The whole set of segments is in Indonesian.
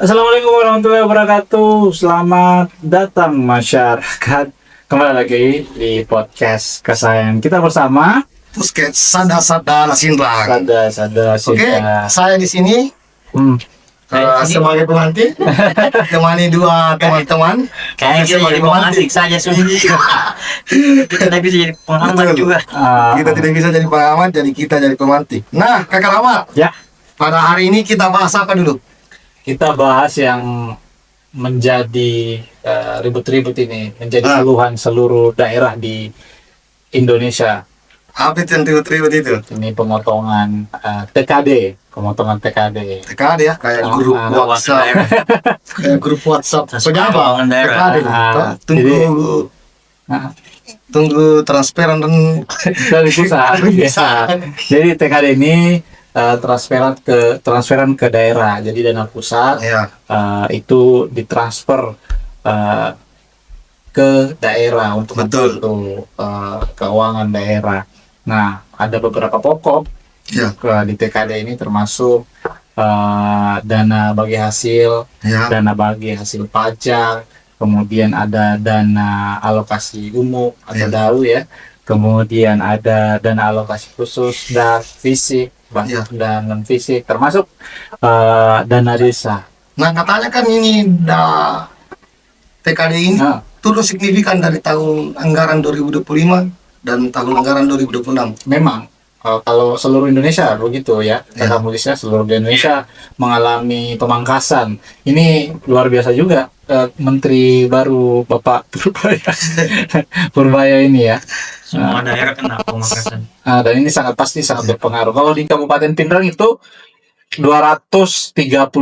Assalamualaikum warahmatullahi wabarakatuh. Selamat datang masyarakat. Kembali lagi di podcast kesayangan kita bersama Pusket Sada Lasindang. Sada Oke, saya di sini sebagai pemantik, temani dua teman-teman. Kayaknya Saya jadi pemantik saja sudah. Kita tidak bisa jadi pengamat Betul. juga. Kita tidak bisa jadi pengamat, jadi kita jadi pemantik. Nah, Kakak Rahmat, Ya, pada hari ini kita bahas apa dulu? kita bahas yang menjadi ribut-ribut ini, menjadi keluhan seluruh daerah di Indonesia. Apa itu yang ribut-ribut itu? Ini pemotongan TKD, pemotongan TKD. TKD ya, kayak grup WhatsApp, kayak grup WhatsApp. Pejabat, Keuangan daerah. TKD. Nah, Tunggu transparan dan dari pusat. Ya. Jadi TKD ini transferan ke daerah. Jadi dana pusat ya. itu ditransfer ke daerah untuk Betul. membantu keuangan daerah. Nah, ada beberapa pokok Ya. di TKD ini termasuk dana bagi hasil, Ya. dana bagi hasil pajak, kemudian ada dana alokasi umum atau Ya. DAU ya, kemudian ada dana alokasi khusus dan fisik, Ya. dan non fisik, termasuk dana desa. Nah, katanya kan ini TKD ini Nah, turun signifikan dari tahun anggaran 2025 dan tahun anggaran 2026. memang kalau seluruh Indonesia begitu ya, Ya. kata Mulisnya seluruh Indonesia mengalami pemangkasan. Ini luar biasa juga. Menteri baru Bapak Purbaya ini ya. Semua daerah kena pemangkasan. Dan ini sangat berpengaruh. Kalau di Kabupaten Pindrang itu 231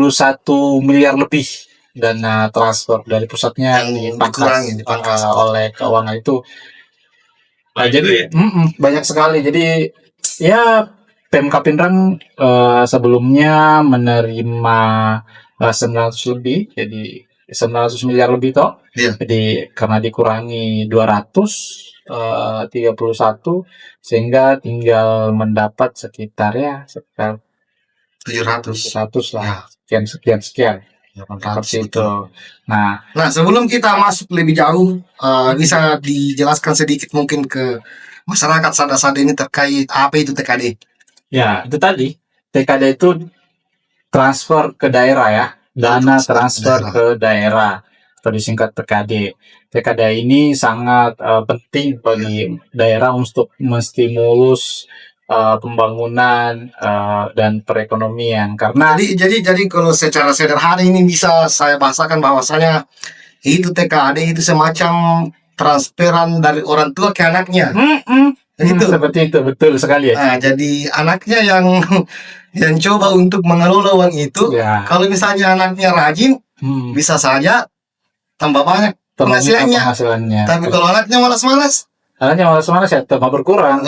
miliar lebih dana transfer dari pusatnya Yang dipangkas dipangkas. oleh keuangan itu. Banyak Jadi banyak sekali. Jadi ya Pemkab Pindrang sebelumnya menerima 900 lebih, jadi 900 miliar lebih toh. Iya. Jadi karena dikurangi 231 sehingga tinggal mendapat sekitar 700. 100 lah. Ya. Sekian. Ya, Seperti itu. Nah, Nah, sebelum kita masuk lebih jauh, bisa dijelaskan sedikit mungkin ke masyarakat sada-sada ini terkait apa itu TKD? ya itu tadi TKD itu transfer ke daerah ya, dana transfer ke daerah atau disingkat TKD. TKD ini sangat penting bagi daerah untuk menstimulus pembangunan dan perekonomian karena Jadi kalau secara sederhana ini bisa saya bahasakan bahwasanya itu TKD itu semacam transferan dari orang tua ke anaknya. Gitu. seperti itu, betul sekali ya. Nah, jadi anaknya yang coba untuk mengelola uang itu, Ya. kalau misalnya anaknya rajin, bisa saja tambah banyak penghasilannya. penghasilannya. Tapi kalau anaknya malas-malas, Anaknya malas-malas ya tambah berkurang.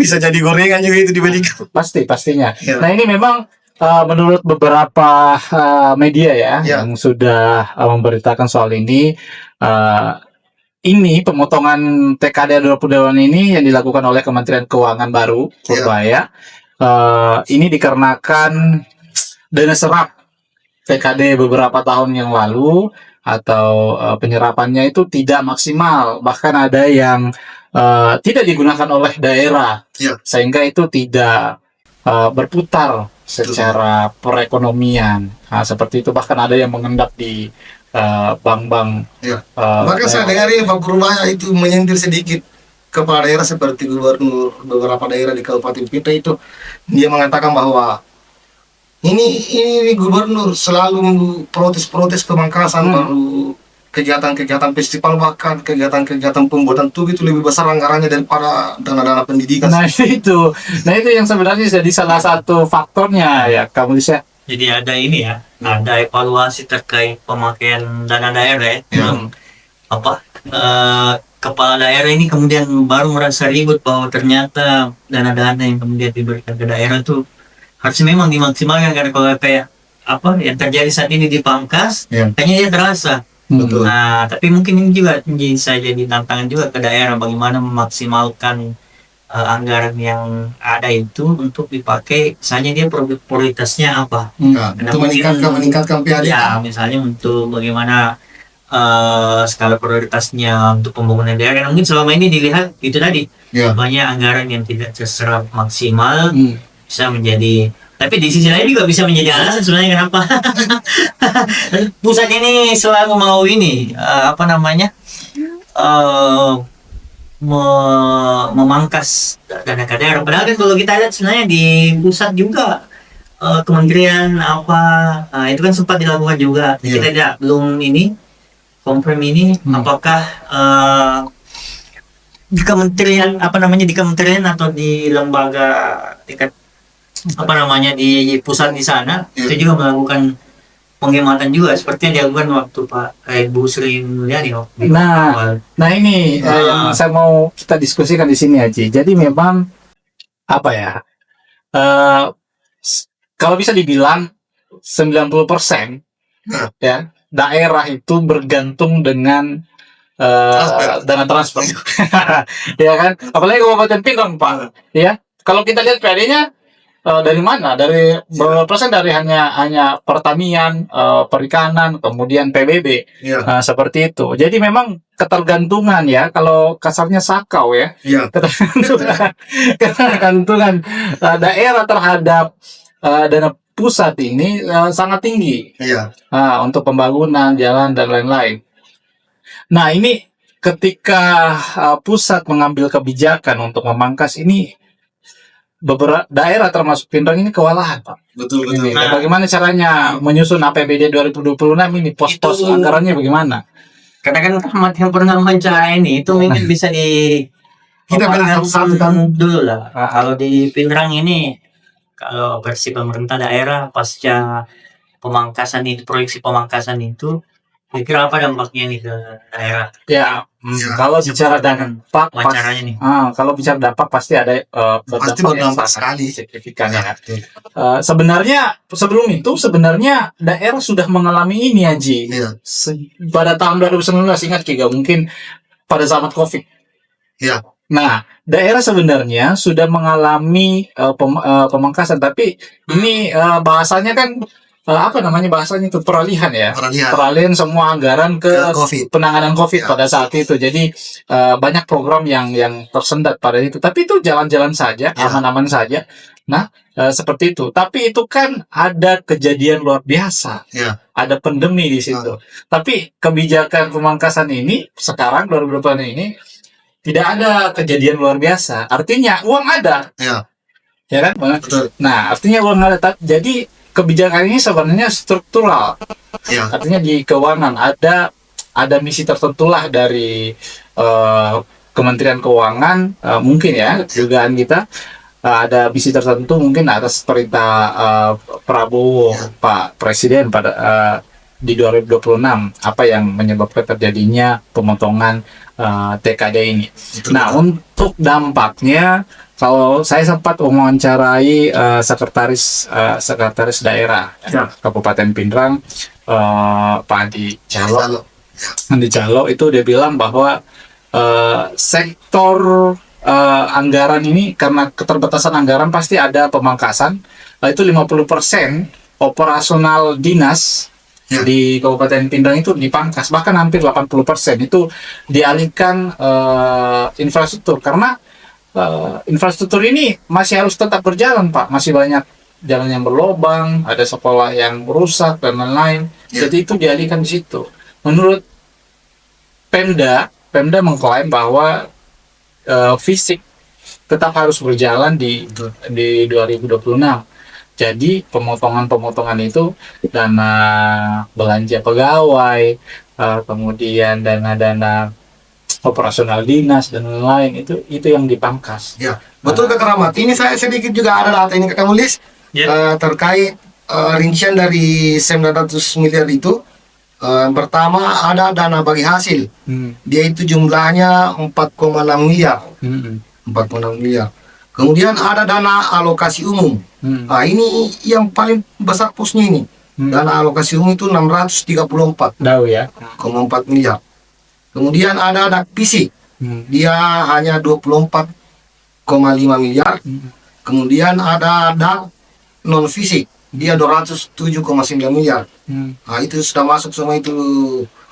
bisa jadi gorengan juga itu dibelikan. Pastinya. Ya. Nah, ini memang menurut beberapa media ya, Ya. yang sudah memberitakan soal ini, ini pemotongan TKD 20 ini yang dilakukan oleh Kementerian Keuangan baru Purbaya. Ini dikarenakan dana serap TKD beberapa tahun yang lalu atau penyerapannya itu tidak maksimal, bahkan ada yang tidak digunakan oleh daerah, Ya. sehingga itu tidak berputar secara perekonomian. Nah, seperti itu, bahkan ada yang mengendap di bank-bank. Ya. Maka saya dengar ini Pak Purbaya itu menyentil sedikit kepala daerah seperti gubernur beberapa daerah di Kabupaten Pindrang itu, dia mengatakan bahwa ini gubernur selalu protes pemangkasan, baru kegiatan-kegiatan festival, bahkan kegiatan-kegiatan pembuatan tugu itu lebih besar anggarannya daripada dana-dana pendidikan. Nah itu yang sebenarnya jadi salah satu faktornya ya, kamu bisa. Jadi ada ini ya, ada evaluasi terkait pemakaian dana daerah ya. Yang kepala daerah ini kemudian baru merasa ribut bahwa ternyata dana-dana yang kemudian diberikan ke daerah itu harusnya memang dimaksimalkan, karena kalau kayak yang terjadi saat ini dipangkas, kayaknya dia terasa. Betul. Nah, tapi mungkin ini juga bisa jadi tantangan juga ke daerah bagaimana memaksimalkan anggaran yang ada itu untuk dipakai, misalnya dia prioritasnya apa. Nah, Karena untuk mungkin- meningkatkan PAD. Ya, misalnya untuk bagaimana skala prioritasnya untuk pembangunan daerah. Mungkin selama ini dilihat itu tadi Ya. banyak anggaran yang tidak terserap maksimal, Hmm. bisa menjadi. Tapi di sisi lain juga bisa menjadi alasan sebenarnya kenapa pusat ini selalu mau ini apa namanya eh, memangkas dana ke daerah. Padahal kan kalau kita lihat sebenarnya di pusat juga kementerian apa itu kan sempat dilakukan juga. Iya. Kita tidak belum ini confirm ini apakah di kementerian apa namanya di kementerian atau di lembaga tingkat apa namanya di pusat di sana Iya. itu juga melakukan penghematan juga seperti yang dilakukan waktu Pak Ibu Sri Mulyani waktu di Nah, awal. Nah ini yang saya mau kita diskusikan di sini Haji. Jadi memang apa ya? Kalau bisa dibilang 90% ya daerah itu bergantung dengan dana transfer. Ya kan? Apalagi Kabupaten Pinrang Pak. Ya. Kalau kita lihat PAD-nya dari mana? Dari berapa persen dari hanya pertanian, perikanan, kemudian PBB. Iya. Seperti itu. Jadi memang ketergantungan ya, kalau kasarnya sakau ya, Iya. ketergantungan daerah terhadap dana pusat ini sangat tinggi Iya. untuk pembangunan jalan dan lain-lain. Nah ini ketika pusat mengambil kebijakan untuk memangkas ini, beberapa daerah termasuk Pinrang ini kewalahan Pak. Betul. Ini, Nah. bagaimana caranya menyusun APBD 2026 ini, pos-pos Itu- anggarannya bagaimana? Karena kan Ahmad yang pernah wawancara ini itu mungkin bisa di Kita bilang satu kan. dulu lah. Kalau di Pinrang ini kalau versi pemerintah daerah pasca pemangkasan itu proyeksi pemangkasan itu kira-kira apa dampaknya nih ke daerah Ya, Ya, kalau bicara dampak, wawancaranya nih? kalau bicara dampak pasti ada Pasti yang berdampak sangat sekali. signifikan ya. Sebenarnya sebelum itu sebenarnya daerah sudah mengalami ini Haji. Iya. Pada tahun 2019 ingat Kiga, mungkin pada zaman Covid. Iya. Nah, daerah sebenarnya sudah mengalami pemangkasan, tapi ini bahasanya kan apa namanya bahasanya itu peralihan ya. Peralihan semua anggaran ke COVID. penanganan COVID Ya. pada saat itu. Jadi banyak program yang tersendat pada itu. Tapi itu jalan-jalan saja, Ya. aman-aman saja. Nah, seperti itu. Tapi itu kan ada kejadian luar biasa. Ya. Ada pandemi di situ. Tapi kebijakan pemangkasan ini sekarang 2020 ini tidak ada kejadian luar biasa. Artinya uang ada. Ya. Ya kan? Betul. Nah, artinya uang ada. Jadi kebijakan ini sebenarnya struktural. Ya. Artinya di keuangan ada misi tertentu lah dari Kementerian Keuangan, mungkin ya dugaan kita ada misi tertentu mungkin atas perintah Prabowo Pak Presiden pada di 2026 apa yang menyebabkan terjadinya pemotongan TKD ini. Betul. Nah, untuk dampaknya kalau saya sempat mewawancarai sekretaris daerah Kabupaten Pinrang, Pak Andi Calo. Andi Calo itu dia bilang bahwa sektor anggaran ini karena keterbatasan anggaran pasti ada pemangkasan. Itu 50% operasional dinas di Kabupaten Pinrang itu dipangkas, bahkan hampir 80% itu dialihkan infrastruktur karena infrastruktur ini masih harus tetap berjalan Pak, masih banyak jalan yang berlobang, ada sekolah yang rusak dan lain-lain. Jadi itu dialihkan di situ. Menurut Pemda mengklaim bahwa fisik tetap harus berjalan di 2026. Jadi pemotongan itu dana belanja pegawai, kemudian dana operasional dinas dan lain-lain itu yang dipangkas. Ya, betul Kak Rahmat. Ini saya sedikit juga ada data ini Kak Mulis terkait rincian dari 900 miliar itu. Pertama ada dana bagi hasil. Dia itu jumlahnya 4,6 miliar. 4,6 miliar. Kemudian ada dana alokasi umum. Nah, ini yang paling besar posnya ini. Dana alokasi umum itu 634,4 miliar. Kemudian ada fisik. Dia hanya 24 miliar. Kemudian ada non fisik, dia 207,9 miliar. Nah, itu sudah masuk semua itu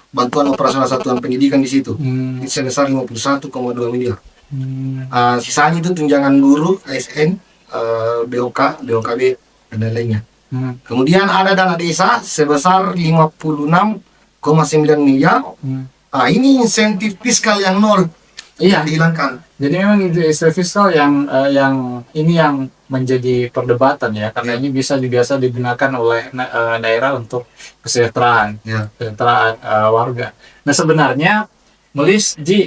bantuan operasional satuan pendidikan di situ. Itu sebesar 51,2 miliar. Sisanya itu tunjangan guru, ASN, BOK, BOKB, dan lain-lainnya. Kemudian ada dana desa sebesar 56,9 miliar. Ini insentif fiskal yang nol. Iya. Dihilangkan. Jadi memang itu insentif fiskal yang ini yang menjadi perdebatan ya, karena ini biasa digunakan oleh daerah untuk kesejahteraan, kesejahteraan warga. Nah sebenarnya Melis di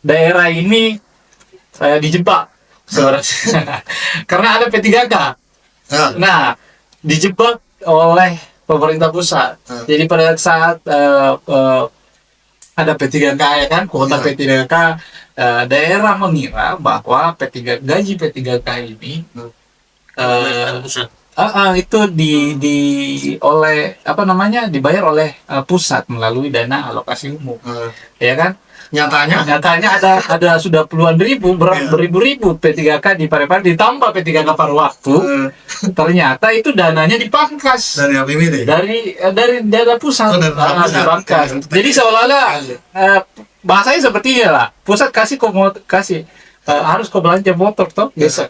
daerah ini dijebak sebenarnya karena ada P3K. Nah dijebak oleh pemerintah pusat. Jadi pada saat ada P3K ya kan, kuota P3K, daerah mengira bahwa gaji P3K ini itu oleh dibayar oleh pusat melalui dana alokasi umum, ya kan? Nyatanya ada sudah puluhan ribu, beribu-ribu P3K di Parepare, ditambah P3K paruh waktu. Ternyata itu dananya dipangkas dari APBD, dari dana pusat, dipangkas. Jadi seolah-olah bahasanya seperti ini lah, pusat harus kau belanja motor toh besok,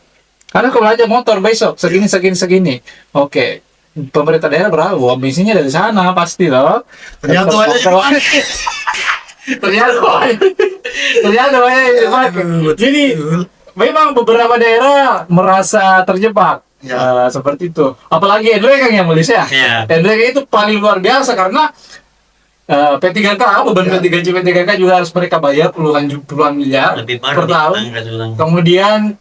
karena kau belanja motor besok segini. Oke, pemerintah daerah berapa? Wah, bensinnya dari sana pasti loh. Ternyata jadi memang beberapa daerah merasa terjebak seperti itu. Apalagi Endreka yang Malaysia. Endreka itu paling luar biasa karena P3K, beban gaji P3K juga harus mereka bayar puluhan miliar per tahun. Kemudian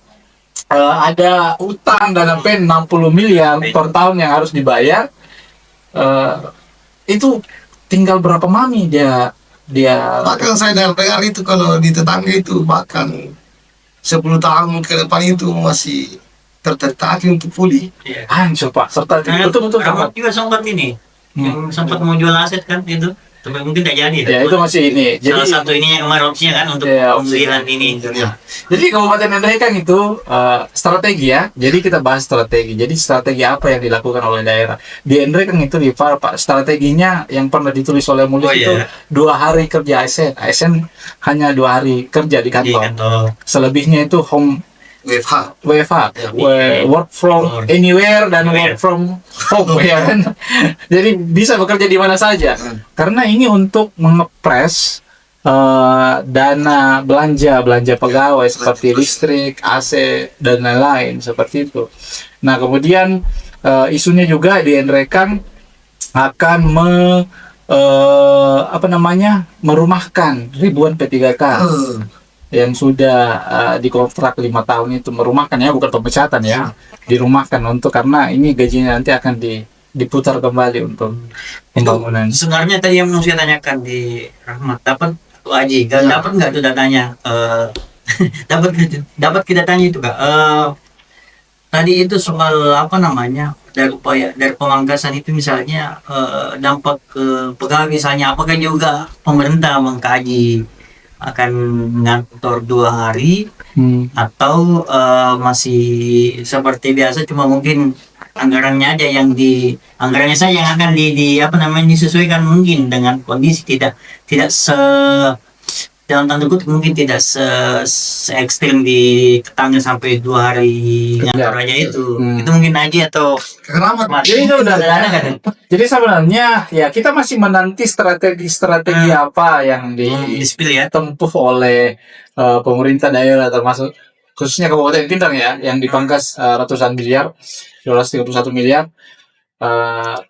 ada utang dana pen 60 miliar per tahun yang harus dibayar. Itu tinggal berapa mami dia bahkan saya dengar itu kalau di tetangga itu bahkan 10 tahun ke depan itu masih tertatih untuk pulih. Hancur Pak, serta betul Ahmad juga sempat ini yang sempat mau jual aset kan itu, tapi mungkin tidak jadi. Ya itu masih ini. Salah satu ininya kemarin opsinya kan untuk pembelian ini. Jadi Kabupaten Endreka itu strategi ya. Jadi kita bahas strategi. Jadi strategi apa yang dilakukan oleh daerah di Endreka itu di Pak, strateginya yang pernah ditulis oleh Mulis itu 2 hari kerja ASN hanya 2 hari kerja di kantor. Selebihnya itu WFH, work from anywhere dan work from home ya kan. Jadi bisa bekerja di mana saja. Karena ini untuk mengepres dana belanja pegawai seperti listrik, AC dan lain-lain seperti itu. Nah kemudian isunya juga di Endrekan akan merumahkan ribuan P3K yang sudah dikontrak 5 tahun itu, merumahkan ya, bukan pemecatan ya, dirumahkan karena ini gajinya nanti akan diputar kembali untuk pembangunan. Sebenarnya tadi yang mau saya tanyakan di Rahmat, dapat Aji, dapat nggak tuh datanya? dapat kita tanya itu Kak. Tadi itu soal dari pemangkasan itu misalnya dampak ke pegawai misalnya, apakah juga pemerintah mengkaji akan ngantor 2 hari atau masih seperti biasa, cuma mungkin anggarannya aja anggarannya saja yang akan disesuaikan mungkin dengan kondisi, tidak dalam tanda kutip mungkin tidak se ekstrim di ketangga sampai 2 hari ngantor aja itu mungkin aja atau keramat. Jadi itu udah ada kan. Jadi sebenarnya ya kita masih menanti strategi apa yang ditempuh oleh pemerintah daerah, termasuk khususnya Kabupaten Pintang ya, yang dipangkas ratusan miliar, 231 miliar.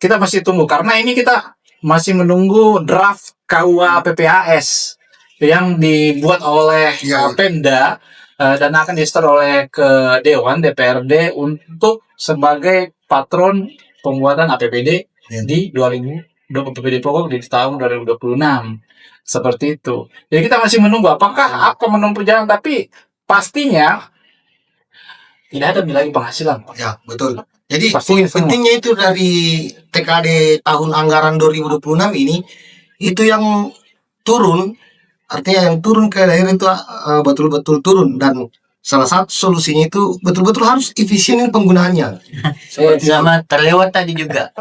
Kita masih tunggu karena ini kita masih menunggu draft KUA PPAS yang dibuat oleh Pemda dan akan disetor oleh ke Dewan DPRD untuk sebagai patron pembuatan APBD di APBD pokok di tahun 2026 seperti itu. Jadi kita masih menunggu apakah akan menempuh jalan, tapi pastinya tidak ada lagi penghasilan. Ya betul. Jadi pentingnya itu dari TKD tahun anggaran 2026 ini itu yang turun. Artinya yang turun ke daerah itu betul-betul turun, dan salah satu solusinya itu betul-betul harus efisien penggunaannya. Sama terlewat tadi juga.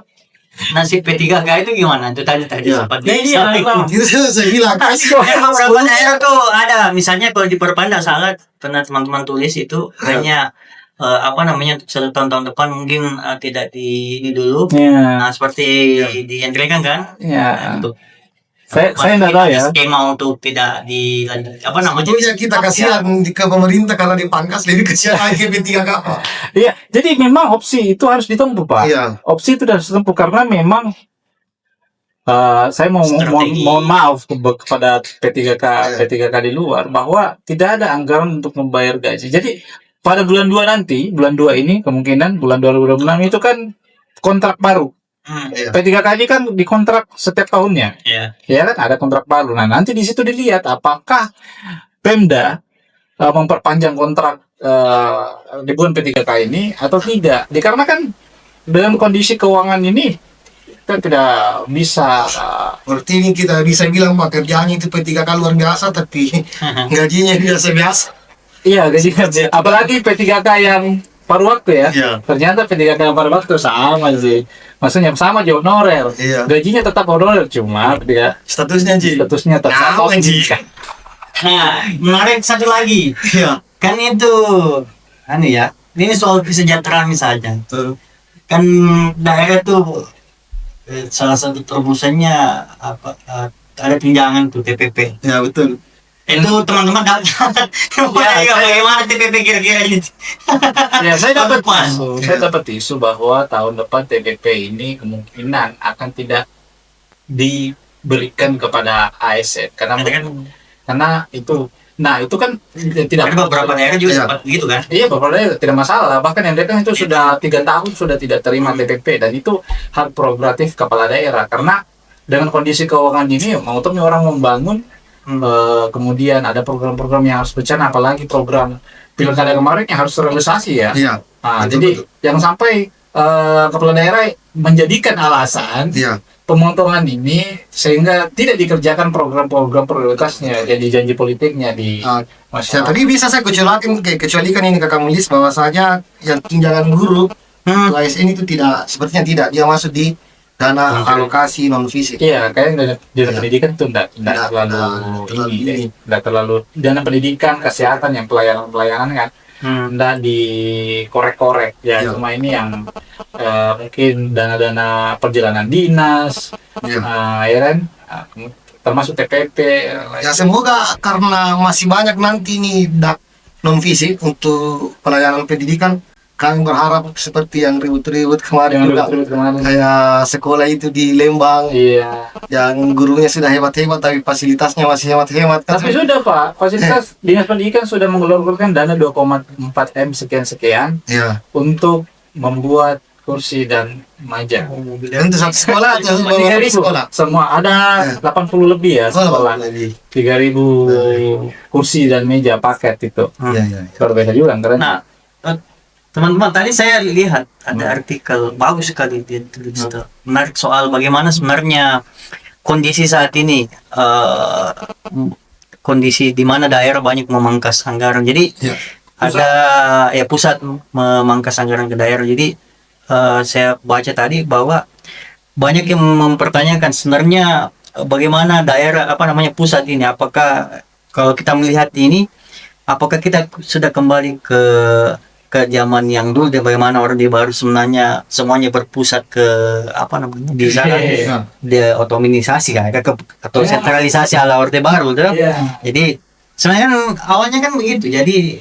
Nasib P3K itu gimana? Itu tadi Ya. sempat Itu saya bilang. Emang beberapa daerah tuh ada, misalnya kalau di Perpanda sangat pernah teman-teman tulis itu kayaknya untuk 1 tahun depan mungkin tidak di ini dulu. Ya. Nah, seperti di Hendrikan kan? Ya. Nah, itu. Saya nggak tahu ya. Skema untuk tidak di Sebetulnya kita kasihan ke pemerintah karena dipangkas, lebih kasihan lagi P3K. Iya, jadi memang opsi itu harus ditempuh, Pak. Iya. Opsi itu harus ditempuh karena memang saya Strategi. mohon maaf kepada P3K Iya. P3K di luar bahwa tidak ada anggaran untuk membayar gaji. Jadi pada bulan 2 nanti, bulan 2 ini kemungkinan bulan 2026 itu kan kontrak baru. Iya. P3K ini kan dikontrak setiap tahunnya. Ya. Ya kan ada kontrak baru. Nah, nanti di situ dilihat apakah Pemda memperpanjang kontrak ribuan P3K ini atau tidak. Dikarenakan dengan kondisi keuangan ini kan tidak bisa Berarti ini kita bisa bilang pekerjaannya itu P3K luar biasa, tapi gajinya biasa-biasa. iya gajinya apalagi P3K yang paruh waktu ya. Iya. Ternyata P3K yang paruh waktu sama sih. Maksudnya sama aja honorer. Iya. Gajinya tetap honorer cuma dia Statusnya Ji. statusnya tetap Nah, Ji. Nah, menarik satu lagi. Iya. Kan itu ya. Ini soal kesejahteraan saja. Kan daerah tuh salah satu terobosannya ada tunjangan tuh TPP. Ya betul. Itu teman-teman dapat bagaimana TPP kira-kira ini? Ya, saya dapat Pas. isu. Saya dapat isu bahwa tahun depan TPP ini kemungkinan akan tidak diberikan kepada ASN karena itu. Nah, itu kan tidak Ada beberapa daerah juga Iya. sempat begitu kan? Iya, pokoknya tidak masalah. Bahkan yang kan itu sudah 3 tahun sudah tidak terima TPP dan itu hak prerogatif kepala daerah karena dengan kondisi keuangan ini mau tuh orang membangun kemudian ada program-program yang harus berjalan apalagi program pilkada kemarin yang harus terrealisasi ya. Iya. Nah, Betul, jadi betul. yang sampai kepala daerah menjadikan alasan Iya. pemotongan ini sehingga tidak dikerjakan program-program prioritasnya jadi janji politiknya di Ah, masyarakat. tapi bisa saya kecualikan ini kakak Mulis bahwasanya yang tunjangan guru untuk ASN itu sepertinya tidak dia masuk di dana alokasi non fisik. Iya, kayaknya dana Iya. pendidikan itu enggak Nggak terlalu terlalu ini, ini. enggak terlalu dana pendidikan, kesehatan yang pelayanan kan enggak dikorek-korek ya, Iya. cuma ini yang mungkin dana-dana perjalanan dinas, Iya. ya kan, termasuk TPP. Ya semoga karena masih banyak nanti nih non fisik untuk pelayanan pendidikan, kami berharap seperti yang ribut-ribut kemarin Yang juga, ribut-ribut kemarin. kayak sekolah itu di Lembang Iya. yang gurunya sudah hebat-hebat tapi fasilitasnya masih hemat-hemat kan. Tapi sudah Pak, fasilitas dinas pendidikan sudah mengeluarkan dana 2,4 M sekian Iya. untuk membuat kursi dan meja. Untuk satu sekolah atau 3.000 sekolah? semua ada Ya. 80 lebih ya sekolah. 3.000 kursi dan meja paket itu. Iya, iya. Luar biasa juga keren. Nah, teman-teman tadi saya lihat ada artikel bagus sekali dia tulis itu. Menarik soal bagaimana sebenarnya kondisi saat ini, kondisi di mana daerah banyak memangkas anggaran. Jadi Iya. ada pusat memangkas anggaran ke daerah. Jadi saya baca tadi bahwa banyak yang mempertanyakan sebenarnya bagaimana daerah pusat ini, apakah kalau kita melihat ini, apakah kita sudah kembali ke zaman yang dulu, dan bagaimana Orde Baru sebenarnya semuanya berpusat ke di sana, Iya. dia otomisasi kan, atau sentralisasi ala Orde Baru tuh. Iya. Jadi sebenarnya kan awalnya kan begitu. Jadi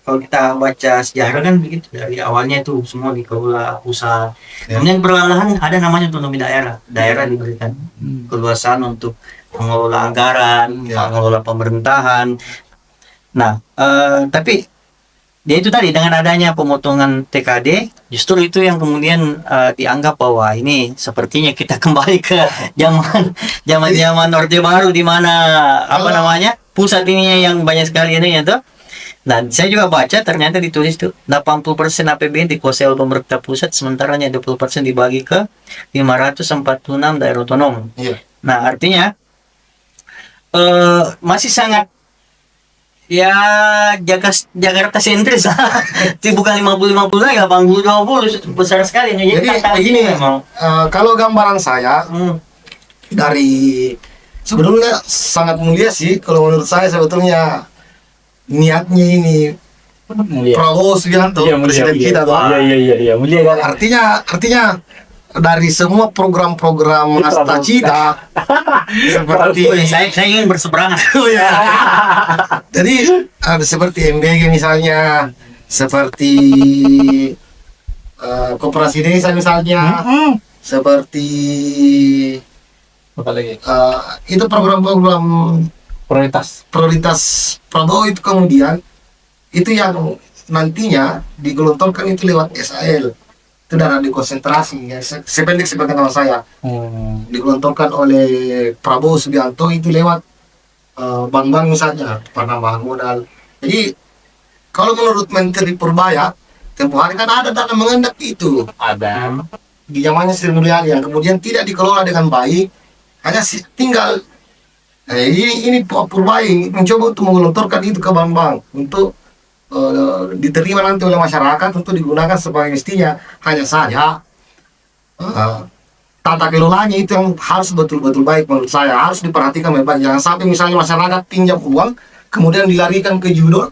kalau kita baca sejarah kan begitu, dari awalnya itu semua dikelola pusat. Ya. Kemudian perlahan-lahan ada namanya otonomi daerah. Daerah diberikan keleluasaan untuk mengelola anggaran, Ya. mengelola pemerintahan. Nah, tapi dia itu tadi dengan adanya pemotongan TKD, justru itu yang kemudian dianggap bahwa ini sepertinya kita kembali ke zaman Orde Baru, di mana pusat ininya yang banyak sekali ini ya tuh. Dan saya juga baca ternyata ditulis tuh 80% APBN dikuasai oleh pemerintah pusat, sementara 20% dibagi ke 546 daerah otonom. Iya. Nah, artinya masih sangat Ya Jakarta sentris lah. Itu bukan 50-50 lagi, 80-20 besar sekali. Jadi tantangan begini, ini memang. kalau gambaran saya Hmm. dari sebelumnya sangat mulia sih, kalau menurut saya sebetulnya niatnya ini Mulia. Prabowo Subianto Iya, mulia, presiden mulia. kita tuh. Iya, mulia kan. Artinya dari semua program-program Itu Asta Prabowo. Cita seperti Saya ingin berseberangan. oh ya. Jadi ada seperti MBG misalnya, seperti koperasi desa misalnya, Mm-mm. seperti Apa lagi? itu program-program Prioritas. Prabowo itu kemudian itu yang nantinya digelontorkan itu lewat SAL, itu dana dekonsentrasi ya, sependek sepengetahuan saya digelontorkan oleh Prabowo Subianto itu lewat bank-bank misalnya penambahan modal. Jadi kalau menurut Menteri Purbaya tempoh hari kan ada dana mengendap itu Ada. di zamannya Sri Mulyani yang kemudian tidak dikelola dengan baik, hanya tinggal ini Purbaya mencoba untuk menggelontorkan itu ke bank-bank untuk diterima nanti oleh masyarakat untuk digunakan sebagai mestinya. Hanya saja tata kelolanya itu yang harus betul-betul baik menurut saya, harus diperhatikan baik-baik. Jangan sampai misalnya masyarakat pinjam uang kemudian dilarikan ke judul,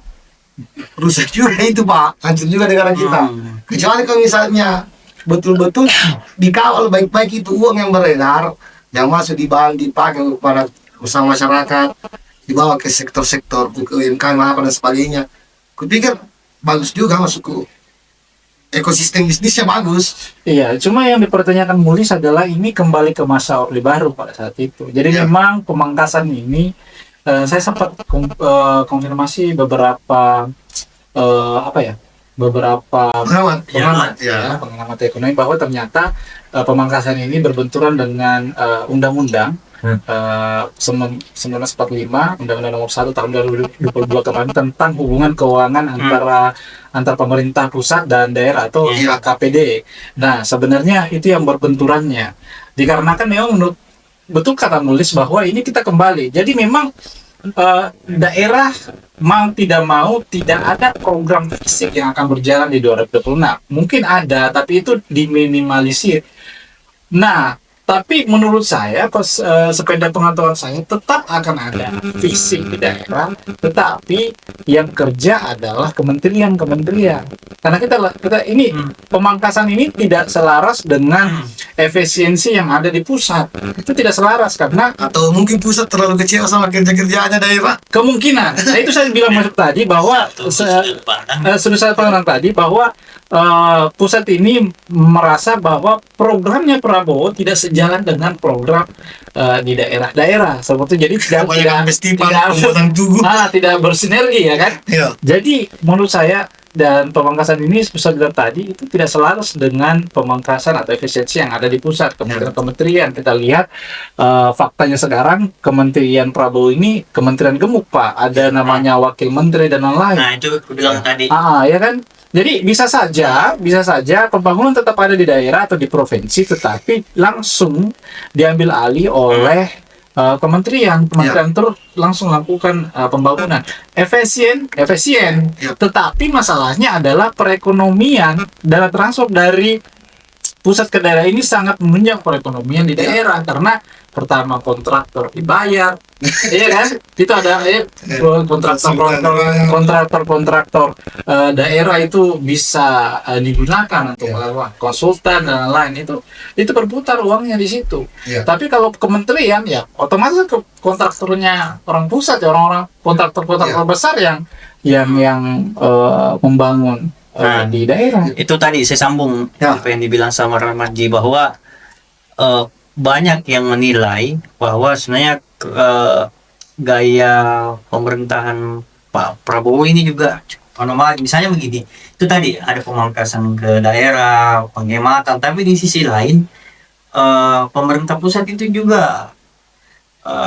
rusak juga itu Pak, hancur juga negara kita. Kecuali kalau misalnya betul-betul dikawal baik-baik itu uang yang beredar, yang masuk di bank dipakai kepada usaha masyarakat, dibawa ke sektor-sektor UMKM apa dan sebagainya. Kupikir bagus juga masuk ke ekosistem bisnisnya bagus. Iya, cuma yang dipertanyakan Mulis adalah ini kembali ke masa Orde Baru pada saat itu. Jadi Iya. memang pemangkasan ini saya sempat konfirmasi beberapa beberapa Pengamat, ya. pengamat ekonomi bahwa ternyata pemangkasan ini berbenturan dengan undang-undang 1945, Undang-Undang Nomor 1 tahun 2022 kemarin tentang hubungan keuangan antar pemerintah pusat dan daerah atau Iya. KPD. Nah, sebenarnya itu yang berbenturannya. Dikarenakan memang menurut betul kata Mulis bahwa ini kita kembali. Jadi memang daerah mau tidak ada program fisik yang akan berjalan di 2026. Mungkin ada, tapi itu diminimalisir. Nah, tapi menurut saya, sepeda pengetahuan saya tetap akan ada fisik di daerah, tetapi yang kerja adalah kementerian-kementerian. Karena kita ini pemangkasan ini tidak selaras dengan efisiensi yang ada di pusat. Itu tidak selaras karena Atau mungkin pusat terlalu kecewa sama kerja-kerjaannya daerah. kemungkinan. Nah, itu saya bilang masuk tadi bahwa sudah saya bilang tadi bahwa pusat ini merasa bahwa programnya Prabowo tidak sejalan dengan program di daerah-daerah seperti jadi Kebanyakan festival, pembuatan tugu. tidak bersinergi ya kan. Iya. Jadi menurut saya dan pemangkasan ini seperti bilang tadi itu tidak selaras dengan pemangkasan atau efisiensi yang ada di pusat kementerian. Kita lihat faktanya sekarang kementerian Prabowo ini kementerian gemuk Pak, ada namanya wakil menteri dan lain-lain. Nah, itu aku bilang tadi. Ya kan. Jadi bisa saja pembangunan tetap ada di daerah atau di provinsi, tetapi langsung diambil alih oleh kementerian terus langsung lakukan pembangunan efisien. Ya. Tetapi masalahnya adalah perekonomian dana transfer dari pusat ke daerah ini sangat menunjang perekonomian di daerah karena pertama kontraktor dibayar, iya kan? Itu ada kontraktor daerah itu bisa digunakan untuk konsultan dan lain-lain itu berputar uangnya di situ. Iya. Tapi kalau kementerian ya otomatis kontraktornya orang pusat ya, orang-orang kontraktor besar yang membangun di daerah. Itu tadi saya sambung apa yang dibilang sama Ramadji bahwa banyak yang menilai bahwa sebenarnya gaya pemerintahan Pak Prabowo ini juga anomali. Misalnya begini, itu tadi ada pemangkasan ke daerah, penghematan, tapi di sisi lain pemerintah pusat itu juga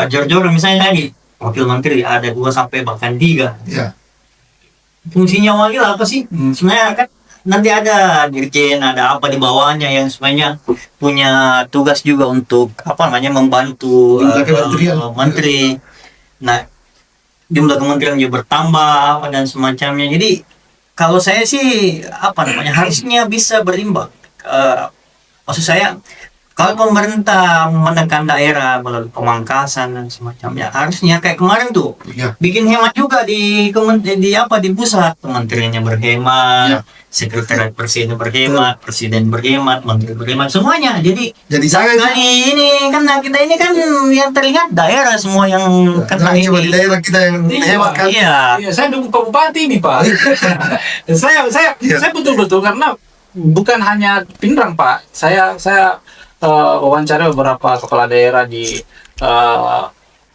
jor-jor. Misalnya tadi wakil menteri ada 2 sampai bahkan 3. Iya. Fungsinya wakil apa sih? Sebenarnya kan nanti ada dirjen, ada apa di bawahnya yang sebenarnya punya tugas juga untuk membantu menteri. Nah, jumlah kementerian juga bertambah apa dan semacamnya. Jadi kalau saya sih apa namanya harusnya bisa berimbang. Maksud saya kalau pemerintah menekan daerah melalui pemangkasan dan semacamnya, harusnya kayak kemarin tuh Ya. bikin hemat juga di pusat, kementeriannya berhemat, Ya. sekretariat presiden berhemat, presiden berhemat, menteri berhemat, semuanya. Jadi Jadi kali ini kan kita ini kan yang terlihat daerah semua yang kena cuma di ini. daerah kita yang hemat kan. Iya. Iya, saya dukung Pak Bupati ini, Pak. saya betul-betul karena bukan hanya Pindrang, Pak. Saya wawancara beberapa kepala daerah di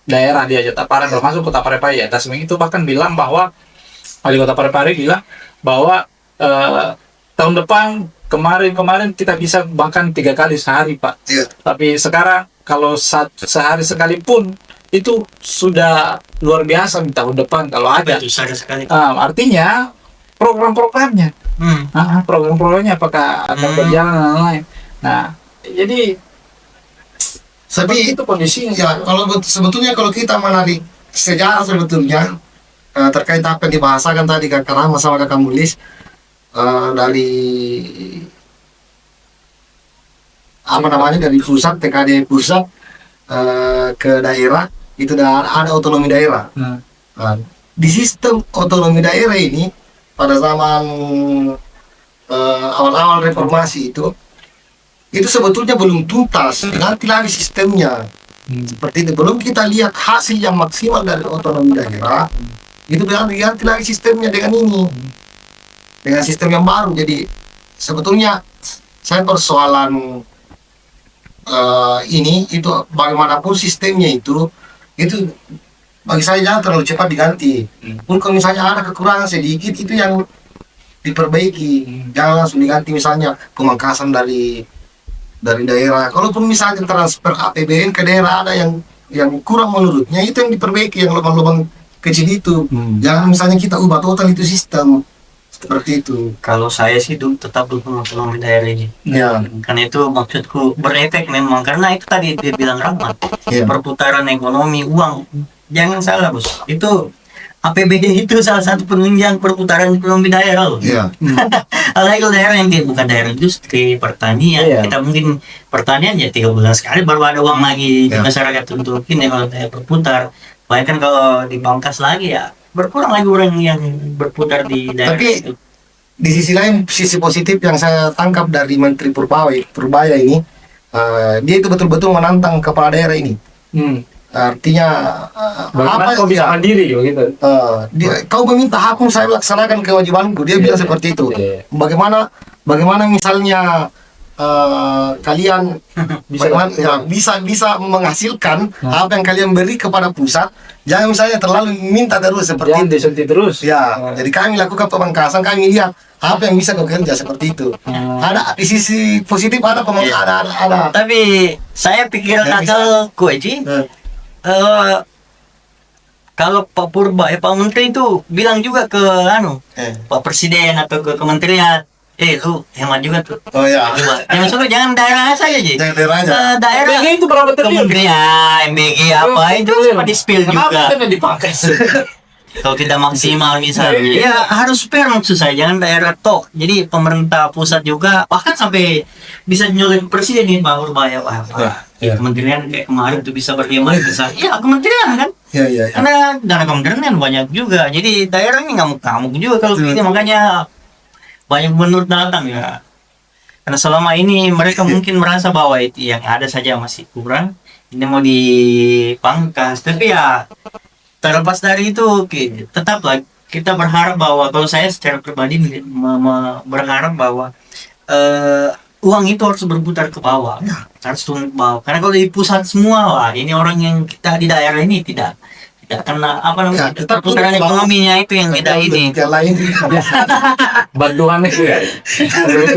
daerah di Jatapara, termasuk Kota Parepare. Tasmeng itu bahkan bilang bahwa wali Kota Parepare bilang bahwa tahun depan kemarin kita bisa makan 3 kali sehari, Pak. Iya. Tapi sekarang kalau sehari sekalipun itu sudah luar biasa di tahun depan kalau ada. Itu sadar sekali. Artinya program-programnya, program-programnya apakah akan berjalan dan lain-lain. Nah, jadi Tapi itu kondisinya. ya kalau sebetulnya kalau kita menarik sejarah sebetulnya terkait apa yang dibahasakan tadi Kakak Rama sama Kakak Mulis dari apa namanya dari pusat TKD pusat ke daerah itu ada otonomi daerah. Nah, di sistem otonomi daerah ini pada zaman awal-awal reformasi itu sebetulnya belum tuntas, nanti lagi sistemnya seperti itu. Belum kita lihat hasil yang maksimal dari otonomi daerah, itu ganti lagi sistemnya dengan ini, dengan sistem yang baru. Jadi sebetulnya saya persoalan ini itu bagaimanapun sistemnya itu bagi saya jangan terlalu cepat diganti. Pun kalau misalnya ada kekurangan sedikit itu yang diperbaiki, jangan langsung diganti. Misalnya pemangkasan dari daerah, kalaupun misalnya transfer APBN ke daerah ada yang kurang menurutnya, itu yang diperbaiki, yang lubang-lubang kecil itu. Jangan misalnya kita ubah total itu sistem seperti itu. Kalau saya sih tetap dukung otonomi daerah ini. Ya. Karena itu maksudku berefek memang, karena itu tadi dia bilang Rahmat, Ya. perputaran ekonomi uang. Jangan salah bos, itu APBD itu salah satu penunjang perputaran ekonomi daerah loh. Ya. Apalagi kalau daerah yang bukan daerah industri, pertanian, Iya. kita mungkin pertanian ya 3 bulan sekali baru ada uang lagi di Iya. masyarakat untuk ini kalau daerah berputar. Bahkan kalau dipangkas lagi ya berkurang lagi orang yang berputar di daerah Tapi itu. di sisi lain, sisi positif yang saya tangkap dari Menteri Purbaya ini, dia itu betul-betul menantang kepala daerah ini. Artinya Bagaimana kau bisa mandiri begitu? kau meminta hakmu, saya laksanakan kewajibanku. Dia bilang seperti itu. Iya. Bagaimana misalnya kalian bisa menghasilkan apa yang kalian beri kepada pusat. Jangan misalnya terlalu minta terus seperti Jangan itu. disuntik terus. Ya, jadi kami lakukan pemangkasan, kami lihat apa yang bisa kau kerja seperti itu. Ada di sisi positif, ada ada. Tapi saya pikiran Ya, akalku Eji, kalau Pak Purba, Pak Menteri itu bilang juga ke Pak Presiden atau ke kementerian, lu hemat juga tuh. Oh ya. Coba, jangan suka jangan daerah saja Ji. Jangan daerahnya. Daerah MBG itu berapa triliun? kementerian, MBG apa itu sempat di spill juga. Kenapa kan dipakai? Kalau tidak maksimal misalnya, ya harus fair maksud saya, jangan daerah tok. Jadi pemerintah pusat juga, bahkan sampai bisa nyuruh presiden ini Pak Purbaya, Iya. kementerian kayak kemarin tuh bisa berhemat bisa. Ya kementerian kan, Ya. karena dana kementerian kan banyak juga. Jadi daerah ini ngamuk-ngamuk juga kalau begini, makanya banyak gubernur datang ya. Karena selama ini mereka mungkin merasa bahwa itu yang ada saja masih kurang, ini mau dipangkas. Tapi ya terlepas dari itu, tetaplah kita berharap bahwa, kalau saya secara pribadi berharap bahwa uang itu harus berputar ke bawah, harus turun ke bawah. Karena kalau di pusat semua, wah ini orang yang kita di daerah ini tidak kena apa namanya, Ya, tetap perputaran turun ke bawah. ekonominya itu yang kita ini. Yang lain. Bantuan itu ya.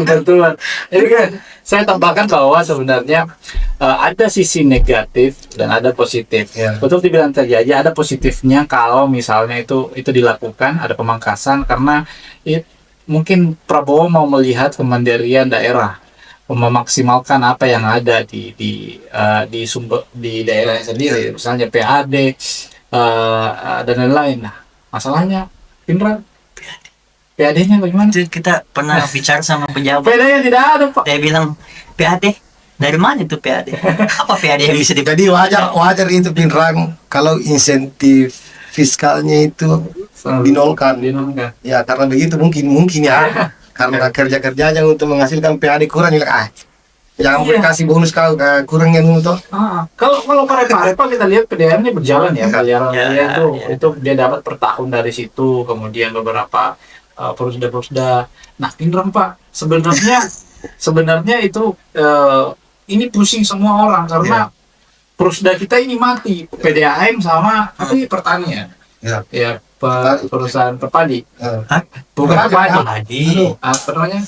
Bantuan. Ini kan saya tambahkan bahwa sebenarnya ada sisi negatif dan ada positif. Ya. Betul dibilang tadi aja, ada positifnya kalau misalnya itu dilakukan, ada pemangkasan karena mungkin Prabowo mau melihat kemandirian daerah, memaksimalkan apa yang ada di sumber di daerah sendiri, misalnya PAD, dan lain-lain. Nah, masalahnya Indra PAD-nya bagaimana? Itu kita pernah bicara sama pejabat. PAD-nya tidak ada, Pak. Dia bilang, PAD? Dari mana itu PAD? Apa PAD yang bisa dipakai? Jadi wajar itu Pinrang kalau insentif fiskalnya itu dinolkan. Ya karena begitu mungkin ya. Karena kerja-kerjanya untuk menghasilkan PAD kurang jangan boleh kasih bonus kau kurangnya dulu toh. Kalau Parepare Pak kita lihat PDAM-nya berjalan ya, bayaran Ya, itu dia dapat per tahun dari situ, kemudian beberapa Porusda. Nah, Pinrang Pak, sebenarnya itu ini pusing semua orang karena Porusda kita ini mati, PDAM sama pertanian. Ya, perusahaan perpadi. Bukan perpadi. Apa namanya?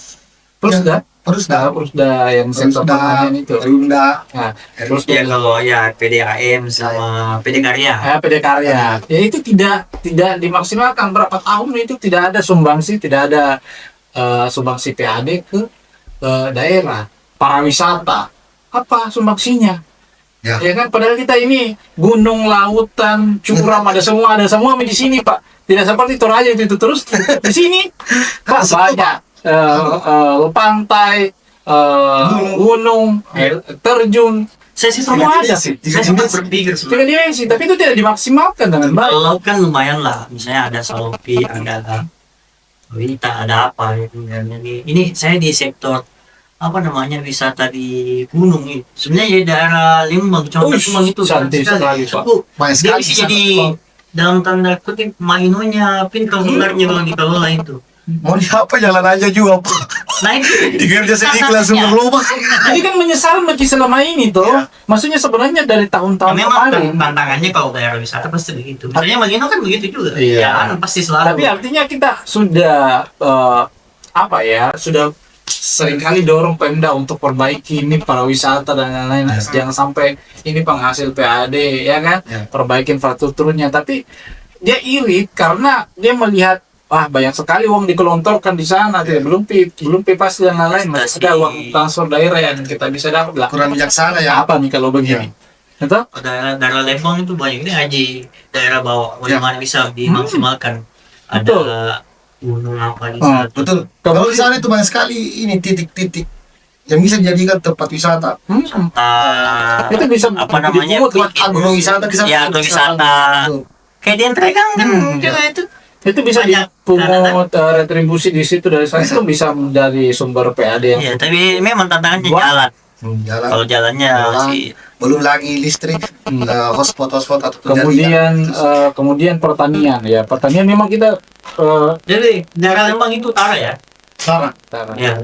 Porusda yang sektor pertanian itu. Rinda. Nah, Terus ya kalau ya PDAM sama PD Karya. PD Karya. Ya itu tidak dimaksimalkan berapa tahun itu tidak ada sumbangsi sumbangsi PAD ke daerah para wisata. Apa sumbangsinya? Ya kan padahal kita ini gunung, lautan, curam ada semua di sini, Pak. Tidak seperti Toraja itu terus di sini Pak banyak pantai, gunung, terjun, Saya sih semua ada sih. Saya sempat berpikir Tiga dimensi, tapi itu tidak dimaksimalkan dengan baik. kalau kan lumayan lah, misalnya ada Salopi, ada Wita, ada apa gitu. Jadi ini saya di sektor apa namanya wisata di gunung ini. Sebenarnya di daerah Limbang, contoh Limbang itu cantik sekali, Pak. Dia bisa jadi dalam tanda kutip mainonya pintar sebenarnya kalau dikelola itu. Mau diapa jalan aja juga Pak. Nah itu Dikerja sedikit langsung berlomba. Jadi kan menyesal Maki selama ini tuh. Maksudnya sebenarnya dari tahun-tahun memang kemarin. tantangannya kalau daerah wisata pasti begitu. Misalnya Magino kan begitu juga. Iya. Ya, pasti selalu. Tapi artinya kita sudah sudah seringkali dorong Pemda untuk perbaiki ini para wisata dan lain-lain. Jangan sampai ini penghasil PAD ya kan, perbaikin infrastrukturnya. Tapi dia irit karena dia melihat banyak sekali uang dikelontorkan di sana, belum PIPAS dan lain-lain, masih ada uang transfer daerah yang kita bisa dapat lah. Kurang bijaksana ya. Apa nih kalau begini? Itu? Daerah Lembang itu banyak ini haji daerah bawah, bagaimana bisa dimaksimalkan. Ada gunung apa di sana. Betul. Kalau di sana itu banyak sekali ini titik-titik yang bisa dijadikan tempat wisata. Itu bisa apa namanya? Buat agrowisata bisa. Ya, agrowisata. Kayak di Entregang kan juga itu. Itu bisa dipungut retribusi di situ dari sana itu bisa dari sumber PAD yang. Iya, tapi memang tantangannya jalan. Kalau jalannya masih belum lagi listrik, hotspot atau kemudian pertanian ya, pertanian memang kita jadi daerah Lembang itu utara ya. Utara. Ya.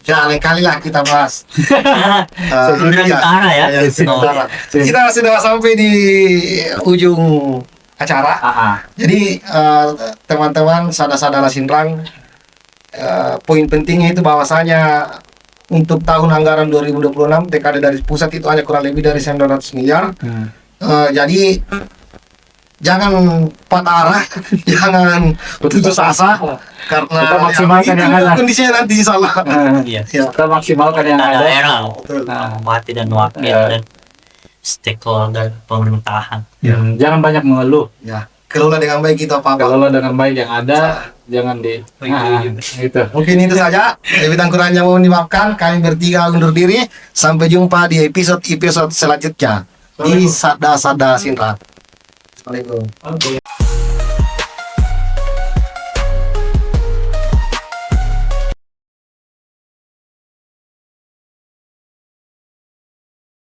Ya, lain kali lah kita bahas. Utara ya. Kita sudah sampai di ujung acara. Jadi teman-teman saudara-saudara Sindrang, poin pentingnya itu bahwasanya untuk tahun anggaran 2026 TKD dari pusat itu hanya kurang lebih dari 900 miliar. Jadi jangan patah arah, jangan putus asa karena kita maksimalkan yang ada. Kondisinya nanti salah. Kita maksimalkan yang ada. Daerah, bupati dan wakil dan stakeholder pemerintahan. Jangan banyak mengeluh. Ya, kelola dengan baik kita apa-apa. Kelola dengan baik yang ada, jangan gitu. Mungkin itu saja. Lebih dan kurangnya mohon dimaafkan. Kami bertiga undur diri. Sampai jumpa di episode selanjutnya di Sada Sindrang. Assalamualaikum.